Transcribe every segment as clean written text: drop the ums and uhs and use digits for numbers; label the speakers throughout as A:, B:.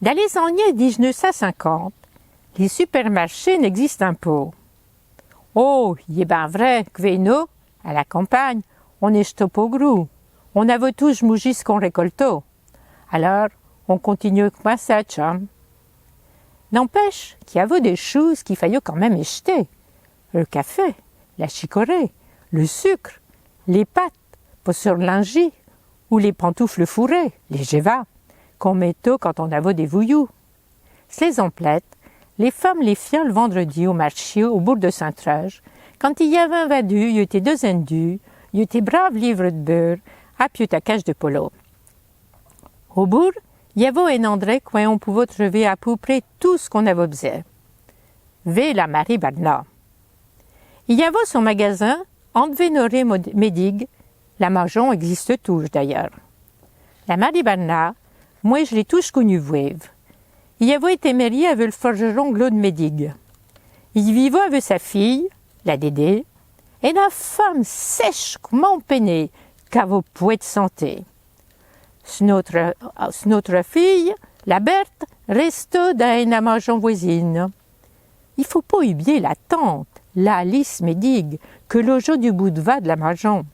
A: Dans les années 1950, les supermarchés n'existent pas. Oh, il est bien vrai que nous, à la campagne, on est pas gros. On avait tous mangé ce qu'on récoltait. Alors, on continue comme ça, chum. N'empêche qu'il y avait des choses qu'il fallait quand même acheter. Le café, la chicorée, le sucre, les pâtes pour surlinger ou les pantoufles fourrées, les gévas, qu'on mettait quand on avait des vouillous. Les emplettes, les femmes les fiaient le vendredi au marché au bourg de Saint-Trage. Quand il y avait un vadu, il y était deux indus, il y était brave livre de beurre, à pied à cage de polo. Au bourg, il y avait un endroit où on pouvait trouver à peu près tout ce qu'on avait besoin. Ve la Marie Barna. Il y avait son magasin, entre Vénoré Médigue. La Majon existe toujours d'ailleurs. La Marie Barna, moi je l'ai tous connue veuve. Il avait été marié avec le forgeron Claude Médigue. Il vivait avec sa fille, la Dédé, et la femme sèche comme un peiné, qu'avait point de santé. Notre fille, la Berthe, restait dans une maison voisine. Il faut pas oublier la tante, la Alice Médigue, que logeait du bout de va de la maison. De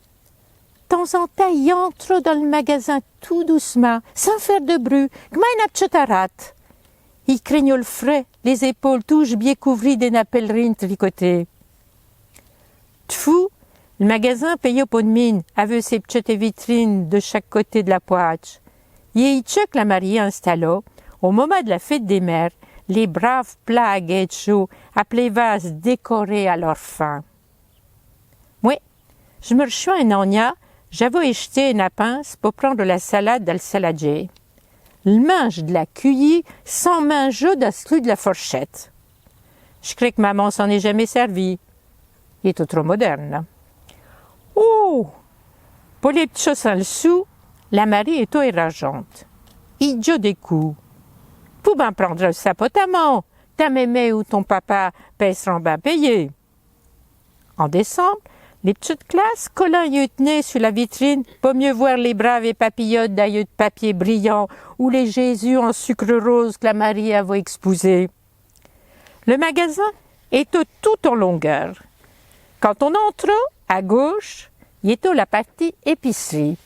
A: temps en temps, il entre dans le magasin tout doucement, sans faire de bruit, comme un apchetarat. Il craignait le frais, les épaules touches bien couvertes d'une pèlerine tricotée. Tfou, le magasin payait pas de mine, avec ses petites vitrines de chaque côté de la poche. Et que la mariée installa, au moment de la fête des mères, les braves plats à guettes chauds, appelés vases décorés à leur fin. Moi, je me reçois un ogna, j'avais acheté une pince pour prendre la salade dans le saladier. Le mange de la cuillère sans manger dans celui de la fourchette. Je crois que maman s'en est jamais servie. Il est trop moderne. Oh! Pour les petites choses en dessous, la Marie est rageante. Il dit des coups. Pour bien prendre un sapot à main, ta mémé ou ton papa seront bien payés. En décembre, les petites classes collent un yeux de nez sur la vitrine pour mieux voir les braves et papillotes d'aïeux de papier brillant ou les Jésus en sucre rose que la Marie avait exposés. Le magasin est tout en longueur. Quand on entre, à gauche, il est la partie épicerie.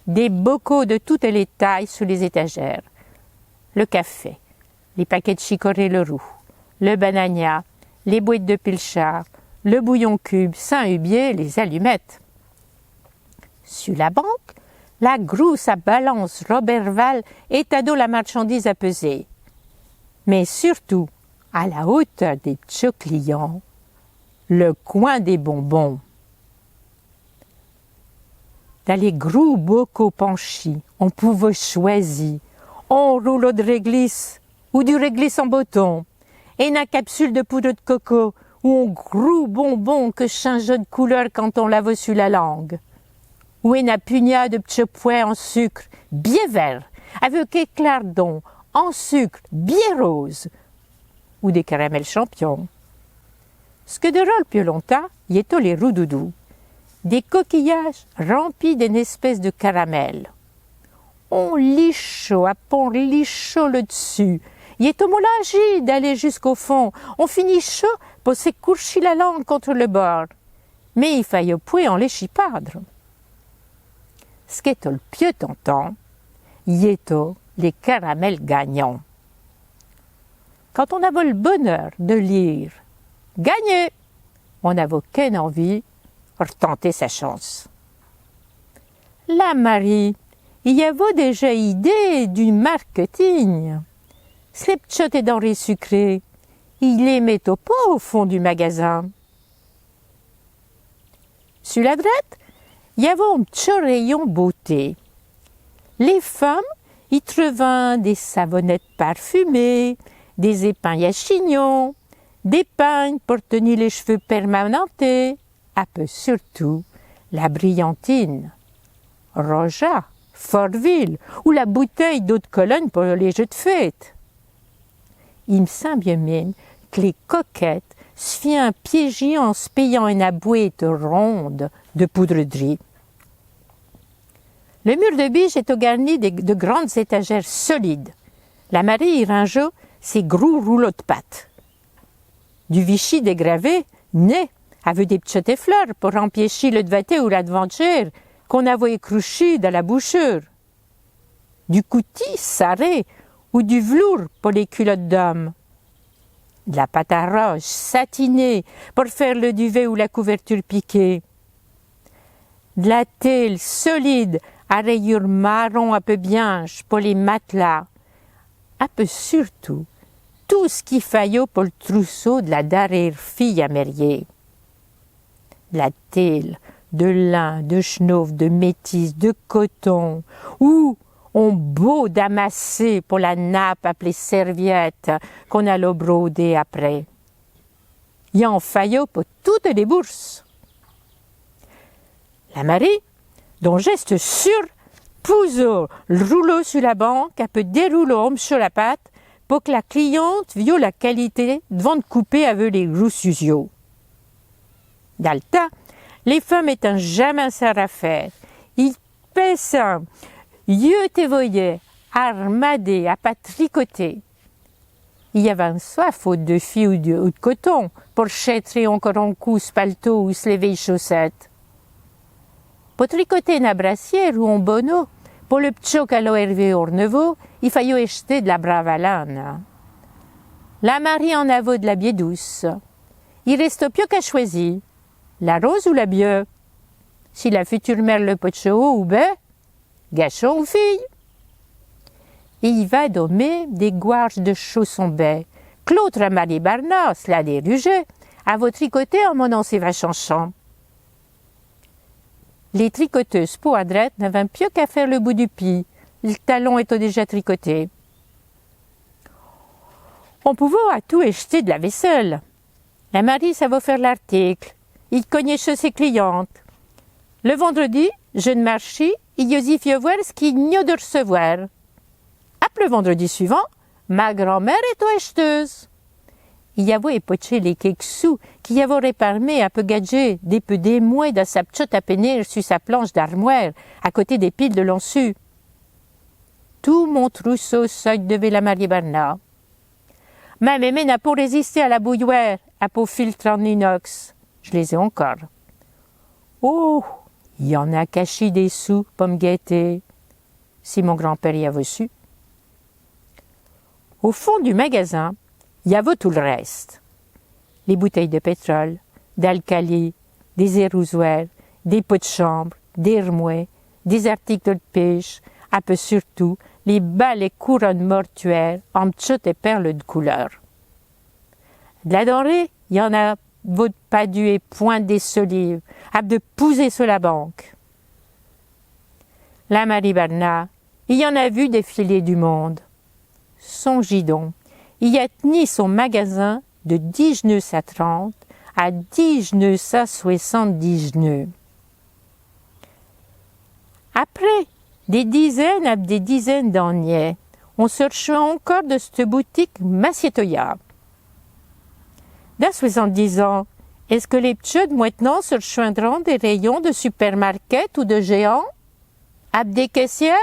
A: Des bocaux de toutes les tailles sous les étagères. Le café, les paquets de chicorée le roux, le banania, les boîtes de pilchard, le bouillon cube, Saint-Hubier, les allumettes. Sur la banque, la grosse à balance Roberval est à dos la marchandise à peser. Mais surtout, à la hauteur des petits clients, le coin des bonbons. Dans les gros bocaux penchis, on pouvait choisir un rouleau de réglisse ou du réglisse en bâton, et une capsule de poudre de coco ou un gros bonbon que changeait de couleur quand on l'avait sur la langue, ou une pugnade de petits pois en sucre bien vert, avec éclardons en sucre bien rose, ou des caramels champions. Ce que de rôle plus longtemps, il y était les roudoudous, des coquillages remplis d'une espèce de caramel. On lichot, à pont lichot le dessus. Il est homologé d'aller jusqu'au fond. On finit chaud pour s'écourcher la langue contre le bord. Mais il faille point en l'échipadre. Ce qui est le pieux tentant, il est les caramels gagnants. Quand on avait le bonheur de lire « Gagné », on n'avait qu'une envie de retenter sa chance. La Marie, il y avait déjà idée du marketing. Ces petites denrées sucrées, il les met pas au fond du magasin. Sur la droite, il y avait un petit rayon beauté. Les femmes y trouvaient des savonnettes parfumées, des épingles à chignons, des peignes pour tenir les cheveux permanentés, un peu surtout la brillantine, Roja, Fortville ou la bouteille d'eau de Cologne pour les jeux de fête. Il me semble bien que les coquettes se fient piéger en se payant une abouette ronde de poudrerie. Le mur de biche est garni de grandes étagères solides. La Marie y rangea ses gros rouleaux de pâte. Du Vichy dégravé, né, avait des petites fleurs pour empêcher le devâté ou l'aventure qu'on avait écrouché dans la bouchure. Du coutil sarré ou du velours pour les culottes d'homme. De la pâte à roche satinée pour faire le duvet ou la couverture piquée. De la telle solide à rayures marron un peu bianche pour les matelas. Un peu surtout, tout ce qui faillait pour le trousseau de la dernière fille à marier. De la telle, de lin, de chenauve, de métis, de coton, ou on beau d'amasser pour la nappe appelée serviette qu'on allait broder après. Il en faillait pour toutes les bourses. La Marie, dont geste sûr, pousa le rouleau sur la banque, un peu déroulé sur la pâte, pour que la cliente vît la qualité devant de couper avec les gros ciseaux. Dans le temps, les femmes étant jamais sans affaire, ils pessaient, yeux te voyaient, armadés, à pas tricoter. Il y avait un soif faute de fil ou de coton pour chétrer encore un coup ce palto ou se lever les chaussettes. Pour tricoter une brassière ou un bonneau, pour le petit qu'elle Hervé Ornevaux, il fallait acheter de la brave à laine. La Marie en avait de la biais douce. Il restait plus qu'à choisir, la rose ou la bieux. Si la future mère le pocho ou bé, gâchon ou fille. Et il va dommer des gouages de chaussons baies, que l'autre Marie Barnas, la dérugeait, à votre tricoter en monant ses vaches en champ. Les tricoteuses poadrettes n'avaient plus qu'à faire le bout du pis, le talon étant déjà tricoté. On pouvait à tout acheter de la vaisselle. La Marie, ça va faire l'article. Il cognait chez ses clientes. Le vendredi, jeune marché, il y fit voir ce qu'il n'y a de recevoir. Après le vendredi suivant, ma grand-mère est acheteuse. Il y avait époché les quelques sous qui y avait réparé un peu gadget des peu d'émouets dans sa petite à pénir sur sa planche d'armoire, à côté des piles de lonçu. Tout mon trousseau seuil devait la Marie Bernard. Ma mémé n'a pas résisté à la bouilloire, à peau filtre en inox. Je les ai encore. Oh, il y en a caché des sous pour me guetter, si mon grand-père y avait su. Au fond du magasin, il y avait tout le reste. Les bouteilles de pétrole, d'alcali, des érosoirs, des pots de chambre, des remouets, des articles de pêche, un peu surtout les balles et couronnes mortuaires en petites et perles de couleur. De la denrée, il y en a votre pas dû et point des solives, à de pousser sur la banque. La Marie Bernard, il y en a vu défiler du monde. Son gidon, il a tenu son magasin de 10 geneux à 30 à 10 geneux à 70 geneux. Après des dizaines à des dizaines d'années, on se reçoit encore de cette boutique Massietoya. Dans 70 ans, est-ce que les petits de maintenant se rejoindront des rayons de supermarket ou de géants? À des caissières?